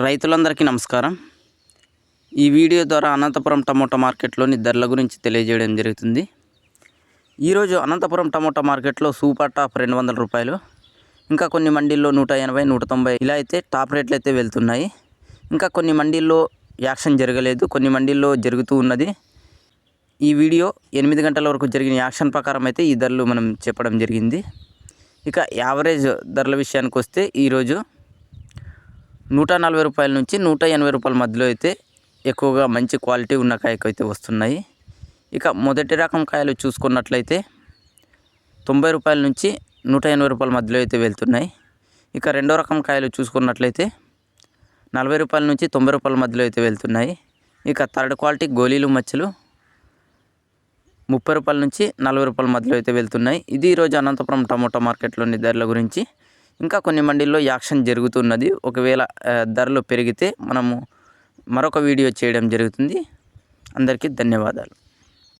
రైతులందరికీ నమస్కారం. ఈ వీడియో ద్వారా అనంతపురం టమోటా మార్కెట్లోని ధరల గురించి తెలియజేయడం జరుగుతుంది. ఈరోజు అనంతపురం టమోటా మార్కెట్లో సూపర్ టాప్ 200 రూపాయలు, ఇంకా కొన్ని మండీల్లో 180, 190 ఇలా అయితే టాప్ రేట్లు అయితే వెళ్తున్నాయి. ఇంకా కొన్ని మండీల్లో యాక్షన్ జరగలేదు, కొన్ని మండీల్లో జరుగుతూ ఉన్నది. ఈ వీడియో 8 గంటల వరకు జరిగిన యాక్షన్ ప్రకారం అయితే ఈ ధరలు మనం చెప్పడం జరిగింది. ఇక యావరేజ్ ధరల విషయానికి వస్తే ఈరోజు 140 రూపాయల నుంచి 180 రూపాయల మధ్యలో అయితే ఎక్కువగా మంచి క్వాలిటీ ఉన్న కాయకు అయితే వస్తున్నాయి. ఇక మొదటి రకం కాయలు చూసుకున్నట్లయితే 90 రూపాయల నుంచి 180 రూపాయల మధ్యలో అయితే వెళ్తున్నాయి. ఇక రెండో రకం కాయలు చూసుకున్నట్లయితే 40 రూపాయల నుంచి 90 రూపాయల మధ్యలో అయితే వెళ్తున్నాయి. ఇక థర్డ్ క్వాలిటీ గోళీలు మచ్చలు 30 రూపాయల నుంచి 40 రూపాయల మధ్యలో అయితే వెళ్తున్నాయి. ఇది ఈరోజు అనంతపురం టమోటా మార్కెట్లోని ధరల గురించి. ఇంకా కొన్ని మండీల్లో యాక్షన్ జరుగుతున్నది. ఒకవేళ ధరలు పెరిగితే మనము మరొక వీడియో చేయడం జరుగుతుంది. అందరికీ ధన్యవాదాలు.